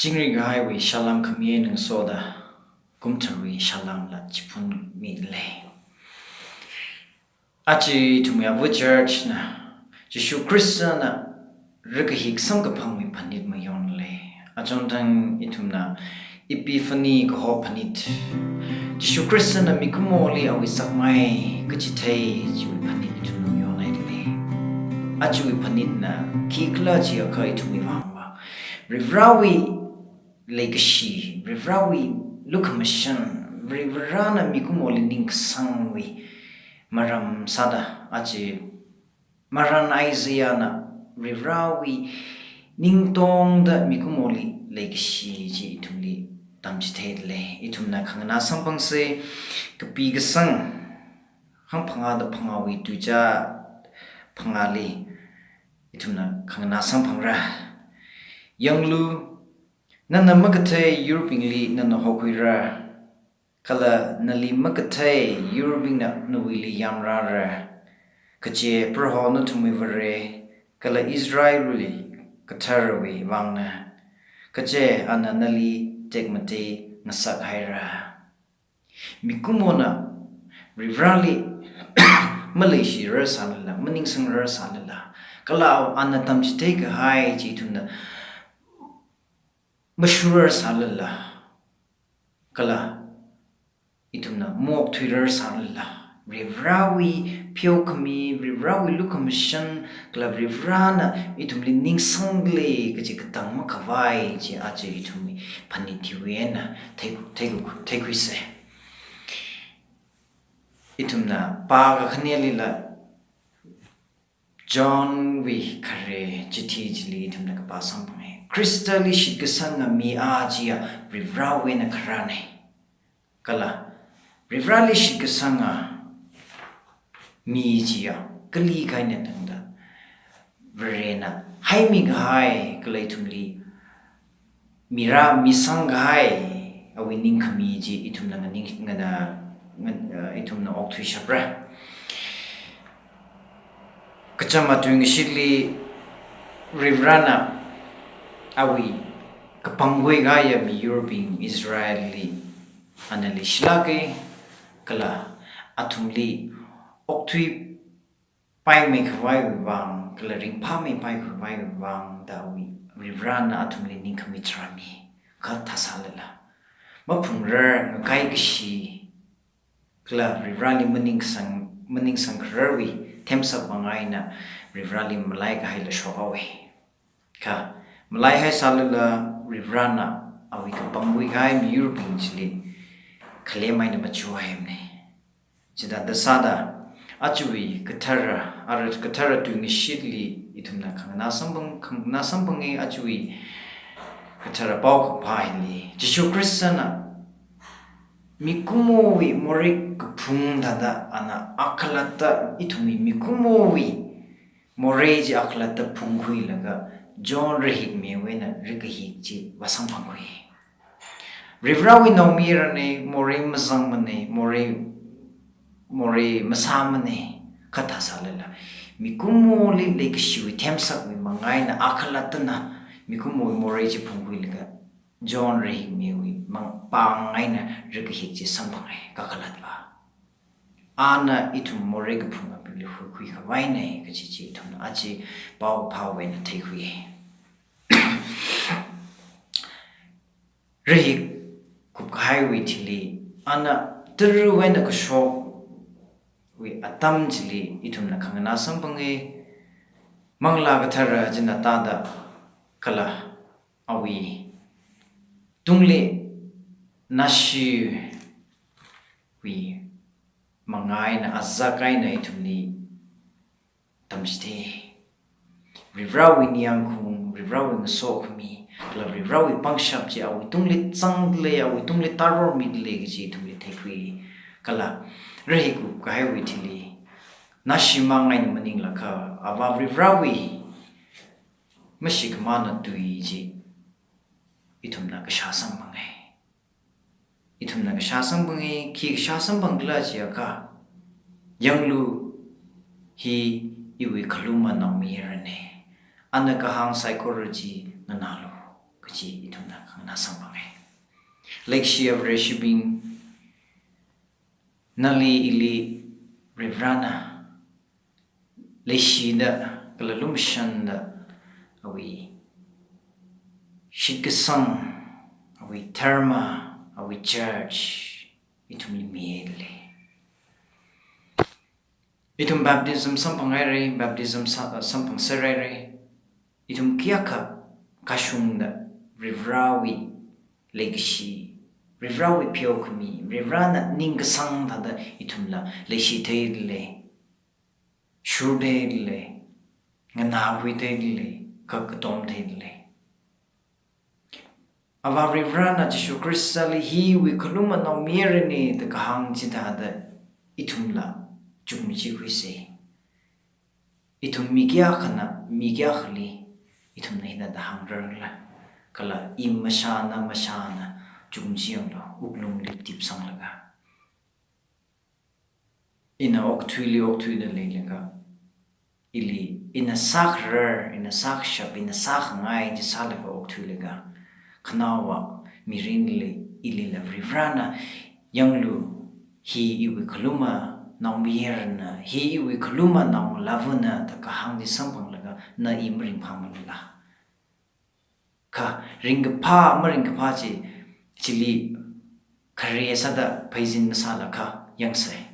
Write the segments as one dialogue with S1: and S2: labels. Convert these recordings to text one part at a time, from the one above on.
S1: Jingri highway shalam kamien and soda gumtari shalam la chipun mi le. Achi to me a church na Jesuli Christian na Rakahik sangkapang mi Phanit mayon le. Ajontang itumna Epiphany ko Phanit. Jesuli Christian na mikumoli awi sakmay kachitay Jesuli Phanit itum yon le. Achi Phanit na kikla ji aka itumi wangwa. Rivrawi legacy, rivrawi lookmission, rivrana mikumoli ning sangwi maram sada achi maran Isaiah rivrawi ning tong da mikumoli legacy ji itumli tamchite le itumna khangna sampang se kapi gasang hang phanga da phangawi tuja phangali itumna khangna sampang ra yanglu Nana makate Europeanly nana hokuira kala nali makate European na nuwili yamrara kache proho no tumivare kala Israeli katarawi wangna kache ana nali tekmate nasak haira mikumona rivrali Malaysia rasalala maningsang rasalala kala ana tamchite ka hai chituna Mashura salala kala itumna mok Twitter salala rivrawi piokami rivrawi lukamishan kala rivrana itumli ning sangle kaji katang makawai ji aje itumi Phanitiwena tekuise itumna paga khanelila John wi kare chiti jili itumna ka pasang Crystally shikasanga mi ajia rivrawe na karane. Kala rivrali shikasanga mi jia kali kaina tangda verena haimi gai kalai tumli mira misang gai awining kami ji itum na ning ngana itum na oktui shabra kachama tuing shili rivrana awi kapangwe gaya mi European Israeli anali shlake kala atumli oktui pai me khwai wang kala ring pha me pai khwai wang dawi rivrana atumli ning kamitrami ka thasalala maphungra ngai gishi kala rivrali maning sang kharwi themsa bangaina rivrali malai ka haila shogawe ka Malay hai salala rivrana awi ka pangwi gai mi European chili klemai na machuai ne jida dasada achui katara arat katara tu nishitli itumna khangna sambang e achui katara pau phaili Jesuli Christiana mikumowi morik phung dada ana akhlata itumi mikumowi moreji akhlata phungkhui laga John Rakahik mewena Rakahik ji wasang pangkui. Rivrawi no mirane more mazang mane more masamane kata salala. Mikumo li lekshui temsak mi mangai na akalatana mikumo more ji pangkui laga John Rakahik mewi mang pangai na Rakahik ji sampangai kakalatba. Ana itu more ka phunga pili hui ka waine ka chi itum na achi pau na thekhui. Rakahik kukai wi thili ana terwena ka shop wi atam jili itum na khangna sampange mangla ka thara jina tada kala awi tungle nashi wi mangai na azakai na itumni tamste rivrawi niyangkhung rivrawi ngasokmi la rivrawi pangshap ji awi tungli changle awi tungli taror midle ji tumli thekwi kala rehiku kahai wi thili nashima ngai maning lakha ava rivrawi mashik mana tui ji itumna ka shasang mangai itumna ka shasang bangi ki shasang bangla ji aka yanglu hi iwi khaluma nammirane anakahang psychology nanalo kchi itumna khangna sambangai like she of reshibing nali ili revrana leshida kalalum shanda awi shikasam awi dharma awi church itumli miele itum baptism sampangai baptism sampang serai itum kiaka kashungda rivrawi legacy rivrawi piokumi rivrana ningasang tada itumla leshi teile shudeile nganawi teile kakatom teile ava rivrana Jesu Christali hi wi kuluma no mirni the kahang jidada itumla chumji huise itum migya khana migya khali itum naina da hangrangla kala im mashana chumji anglo uklung lip sanglaga ina okthui da lelega ili ina sakrer ina sakshap ina sakhngai ji salaga okthui lega khnawa mirinle ili la rivrana yanglu hi iwi kuluma naumierna hi iwi kuluma naum lavuna ta kahang di sampang laga na imring phamalaga ka ringpa maringpa chi chili khare sada phaijin masala kha yangsai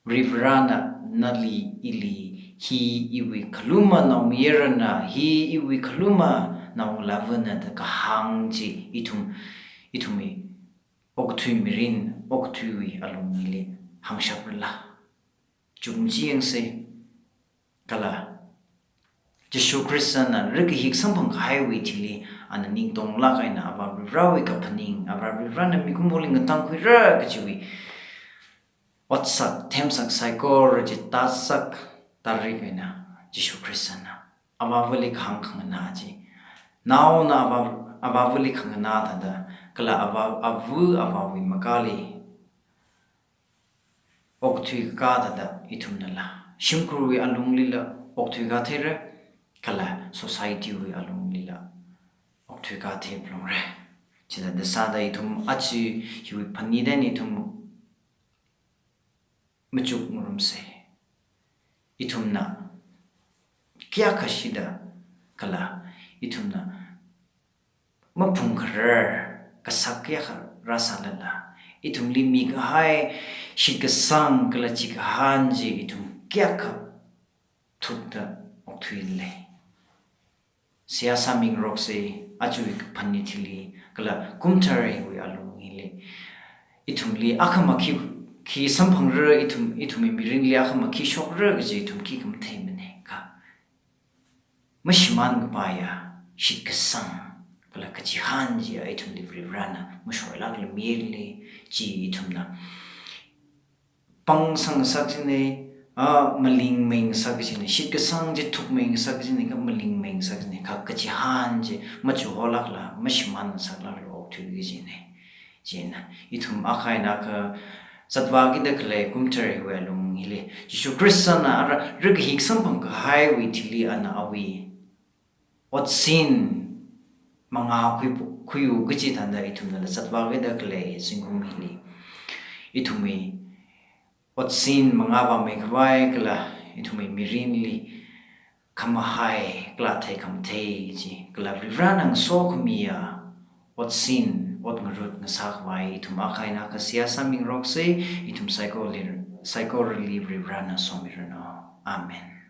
S1: rivrana nali ili hi iwi kuluma naumierna hi iwi kuluma naum lavuna ta kahang ji itumi okthui mirin okthui alungili hangshapla chumji yangse kala Jesu Christana Rakahik sampang highway tili ana ning tong la kaina aba rawi ka phaning aba rana mikumboling Tangkhul ra kachiwi watsak themsak psychology tasak tarri kaina Jesu Christana aba vali khang na ji now na aba vali khang na da kala avu wi makali okthui ka da itumna la shimkru wi alunglila okthui ka thera kala society wi alunglila okthui ka the plongre chida da sada itum achi hiwi phaniden itum machuk murumse itumna kya khashida kala itumna mapung khar kasakya rasalala itum limi hai shikasang kala chikhanji itum kya kha thukta okthuile siasa ming rokse achuik phanithili kala kumthare wi alungile itumli akhamakhi ki samphangra itumi mirinli akhamakhi shokra gje itum ki kum themene ka mashman gpaya shikasang kala kachi hanji itum livri rana mushoila kala mirli ji itumna pang sang sakjine maling meng sakjine shikasang je thuk meng sakjine ka maling meng sakjine ka kachi hanji machu holakla mashman sakla ro thugji jine jena itum akhaina ka satwagi dakle kumthare welung hile Jesu Christana Rakahik sampang ka highway tili ana awi what sin mga kuyu gaji tanda itumna satwagi dakle singum hili itumi what sin mga ba me khwai kala itumi mirinli kamahai kala thai kamthei ji kala rivranang sokmia what sin what ngarut ngasakwai itum akhaina ka siasa ming rokse itum psycho relief rivrana somirano amen.